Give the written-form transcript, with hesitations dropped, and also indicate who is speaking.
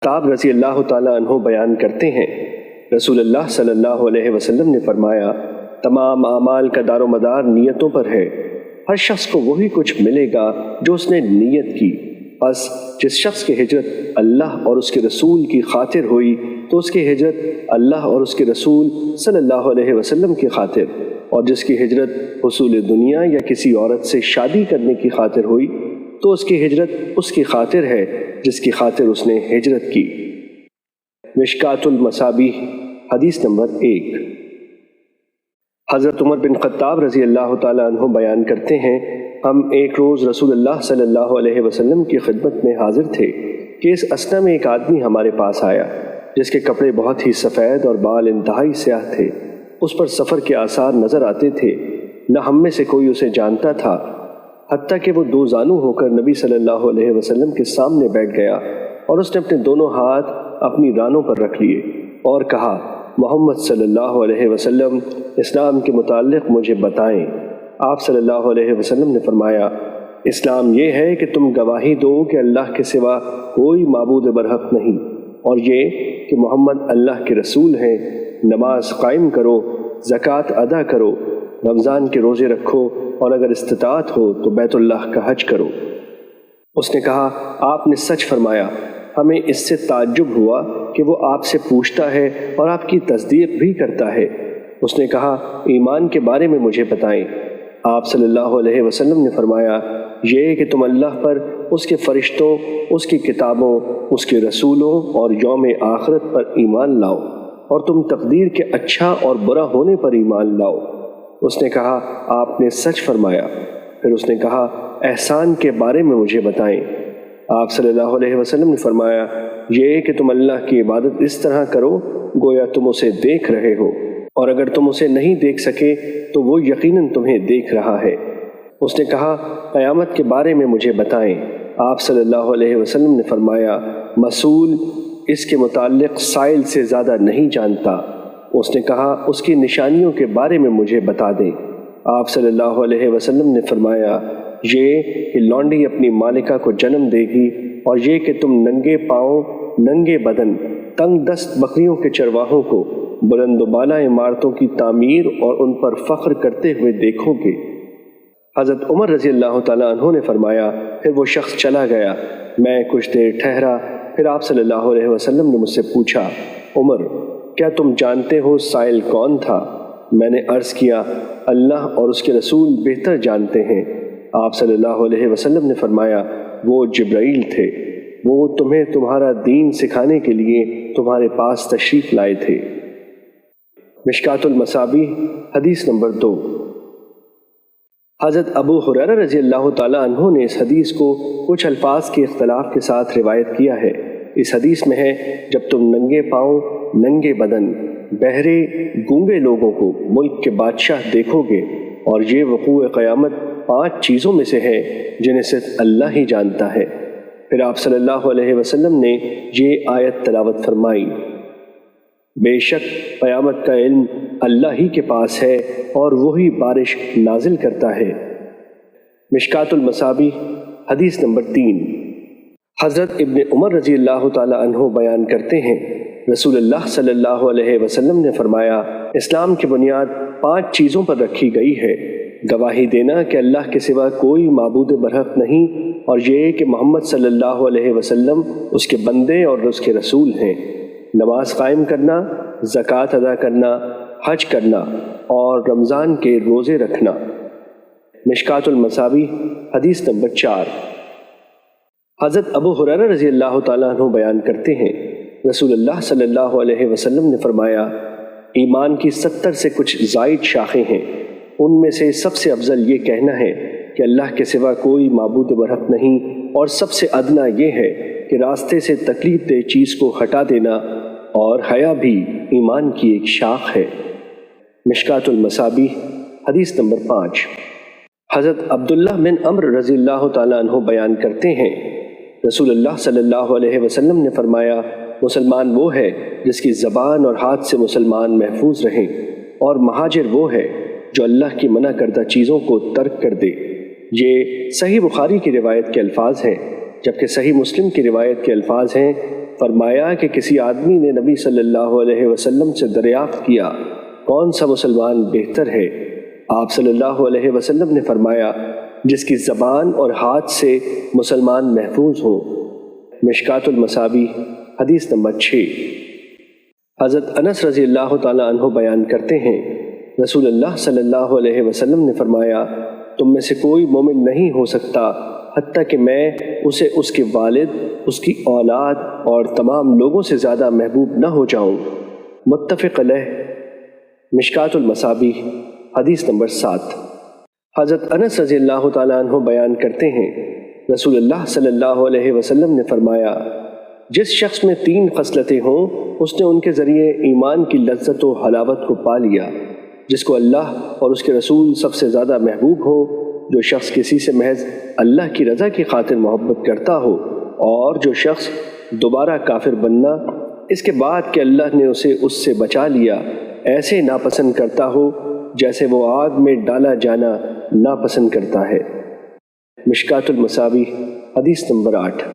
Speaker 1: خطاب رضی اللہ تعالیٰ عنہ بیان کرتے ہیں، رسول اللہ صلی اللہ علیہ وسلم نے فرمایا، تمام اعمال کا دار و مدار نیتوں پر ہے۔ ہر شخص کو وہی کچھ ملے گا جو اس نے نیت کی۔ بس جس شخص کی ہجرت اللہ اور اس کے رسول کی خاطر ہوئی تو اس کی ہجرت اللہ اور اس کے رسول صلی اللہ علیہ وسلم کی خاطر، اور جس کی ہجرت حصول دنیا یا کسی عورت سے شادی کرنے کی خاطر ہوئی تو اس کی ہجرت اس کی خاطر ہے جس کی خاطر اس نے ہجرت کی۔ مشکات المصابیح، حدیث نمبر 1۔ حضرت عمر بن خطاب رضی اللہ تعالیٰ عنہ بیان کرتے ہیں، ہم ایک روز رسول اللہ صلی اللہ علیہ وسلم کی خدمت میں حاضر تھے کہ اس اثنا میں ایک آدمی ہمارے پاس آیا جس کے کپڑے بہت ہی سفید اور بال انتہائی سیاہ تھے۔ اس پر سفر کے آثار نظر آتے تھے، نہ ہم میں سے کوئی اسے جانتا تھا، حتیٰ کہ وہ دو زانو ہو کر نبی صلی اللہ علیہ وسلم کے سامنے بیٹھ گیا اور اس نے اپنے دونوں ہاتھ اپنی رانوں پر رکھ لیے اور کہا، محمد صلی اللہ علیہ وسلم، اسلام کے متعلق مجھے بتائیں۔ آپ صلی اللہ علیہ وسلم نے فرمایا، اسلام یہ ہے کہ تم گواہی دو کہ اللہ کے سوا کوئی معبود برحق نہیں، اور یہ کہ محمد اللہ کے رسول ہیں، نماز قائم کرو، زکوٰۃ ادا کرو، رمضان کے روزے رکھو، اور اگر استطاعت ہو تو بیت اللہ کا حج کرو۔ اس نے کہا، آپ نے سچ فرمایا، ہمیں اس سے تعجب ہوا کہ وہ آپ سے پوچھتا ہے اور آپ کی تصدیق بھی کرتا ہے۔ اس نے کہا، ایمان کے بارے میں مجھے بتائیں۔ آپ صلی اللہ علیہ وسلم نے فرمایا، یہ کہ تم اللہ پر، اس کے فرشتوں، اس کی کتابوں، اس کے رسولوں اور یوم آخرت پر ایمان لاؤ، اور تم تقدیر کے اچھا اور برا ہونے پر ایمان لاؤ۔ اس نے کہا، آپ نے سچ فرمایا۔ پھر اس نے کہا، احسان کے بارے میں مجھے بتائیں۔ آپ صلی اللہ علیہ وسلم نے فرمایا، یہ کہ تم اللہ کی عبادت اس طرح کرو گویا تم اسے دیکھ رہے ہو، اور اگر تم اسے نہیں دیکھ سکے تو وہ یقیناً تمہیں دیکھ رہا ہے۔ اس نے کہا، قیامت کے بارے میں مجھے بتائیں۔ آپ صلی اللہ علیہ وسلم نے فرمایا، مسئول اس کے متعلق سائل سے زیادہ نہیں جانتا۔ اس نے کہا، اس کی نشانیوں کے بارے میں مجھے بتا دیں۔ آپ صلی اللہ علیہ وسلم نے فرمایا، یہ کہ لونڈی اپنی مالکہ کو جنم دے گی، اور یہ کہ تم ننگے پاؤں، ننگے بدن، تنگ دست بکریوں کے چرواہوں کو بلند و بالا عمارتوں کی تعمیر اور ان پر فخر کرتے ہوئے دیکھو گے۔ حضرت عمر رضی اللہ تعالیٰ عنہ نے فرمایا، پھر وہ شخص چلا گیا، میں کچھ دیر ٹھہرا، پھر آپ صلی اللہ علیہ وسلم نے مجھ سے پوچھا، عمر، کیا تم جانتے ہو سائل کون تھا؟ میں نے عرض کیا، اللہ اور اس کے رسول بہتر جانتے ہیں۔ آپ صلی اللہ علیہ وسلم نے فرمایا، وہ جبرائیل تھے، وہ تمہیں تمہارا دین سکھانے کے لیے تمہارے پاس تشریف لائے تھے۔ مشکات المصابیح، حدیث نمبر 2۔ حضرت ابو ہریرہ رضی اللہ تعالیٰ عنہ نے اس حدیث کو کچھ الفاظ کے اختلاف کے ساتھ روایت کیا ہے۔ اس حدیث میں ہے، جب تم ننگے پاؤں، ننگے بدن، بہرے، گونگے لوگوں کو ملک کے بادشاہ دیکھو گے، اور یہ وقوع قیامت 5 چیزوں میں سے ہے جنہیں صرف اللہ ہی جانتا ہے۔ پھر آپ صلی اللہ علیہ وسلم نے یہ آیت تلاوت فرمائی، بے شک قیامت کا علم اللہ ہی کے پاس ہے اور وہی بارش نازل کرتا ہے۔ مشکات المصابیح، حدیث نمبر 3۔ حضرت ابن عمر رضی اللہ تعالیٰ عنہ بیان کرتے ہیں، رسول اللہ صلی اللہ علیہ وسلم نے فرمایا، اسلام کی بنیاد 5 چیزوں پر رکھی گئی ہے، گواہی دینا کہ اللہ کے سوا کوئی معبود برحق نہیں، اور یہ کہ محمد صلی اللہ علیہ وسلم اس کے بندے اور اس کے رسول ہیں، نماز قائم کرنا، زکوٰۃ ادا کرنا، حج کرنا، اور رمضان کے روزے رکھنا۔ مشکات المصابیح، حدیث نمبر 4۔ حضرت ابو ہریرہ رضی اللہ تعالیٰ عنہ بیان کرتے ہیں، رسول اللہ صلی اللہ علیہ وسلم نے فرمایا، ایمان کی 70 سے کچھ زائد شاخیں ہیں، ان میں سے سب سے افضل یہ کہنا ہے کہ اللہ کے سوا کوئی معبود برحق نہیں، اور سب سے ادنا یہ ہے کہ راستے سے تکلیف دہ چیز کو ہٹا دینا، اور حیا بھی ایمان کی ایک شاخ ہے۔ مشکات المصابیح، حدیث نمبر 5۔ حضرت عبداللہ بن عمرو رضی اللہ تعالیٰ عنہ بیان کرتے ہیں، رسول اللہ صلی اللہ علیہ وسلم نے فرمایا، مسلمان وہ ہے جس کی زبان اور ہاتھ سے مسلمان محفوظ رہیں، اور مہاجر وہ ہے جو اللہ کی منع کردہ چیزوں کو ترک کر دے۔ یہ صحیح بخاری کی روایت کے الفاظ ہیں، جبکہ صحیح مسلم کی روایت کے الفاظ ہیں، فرمایا کہ کسی آدمی نے نبی صلی اللہ علیہ وسلم سے دریافت کیا کون سا مسلمان بہتر ہے؟ آپ صلی اللہ علیہ وسلم نے فرمایا جس کی زبان اور ہاتھ سے مسلمان محفوظ ہوں۔ مشکات المصابیح حدیث نمبر 6۔ حضرت انس رضی اللہ تعالیٰ عنہ بیان کرتے ہیں رسول اللہ صلی اللہ علیہ وسلم نے فرمایا تم میں سے کوئی مومن نہیں ہو سکتا حتیٰ کہ میں اسے اس کے والد، اس کی اولاد اور تمام لوگوں سے زیادہ محبوب نہ ہو جاؤں۔ متفق علیہ۔ مشکات المصابیح حدیث نمبر 7۔ حضرت انس رضی اللہ تعالیٰ عنہ بیان کرتے ہیں رسول اللہ صلی اللہ علیہ وسلم نے فرمایا جس شخص میں 3 خصلتیں ہوں اس نے ان کے ذریعے ایمان کی لذت و حلاوت کو پا لیا۔ جس کو اللہ اور اس کے رسول سب سے زیادہ محبوب ہو، جو شخص کسی سے محض اللہ کی رضا کی خاطر محبت کرتا ہو، اور جو شخص دوبارہ کافر بننا اس کے بعد کہ اللہ نے اسے اس سے بچا لیا ایسے ناپسند کرتا ہو جیسے وہ آگ میں ڈالا جانا ناپسند کرتا ہے۔ مشکات المصابیح حدیث نمبر 8۔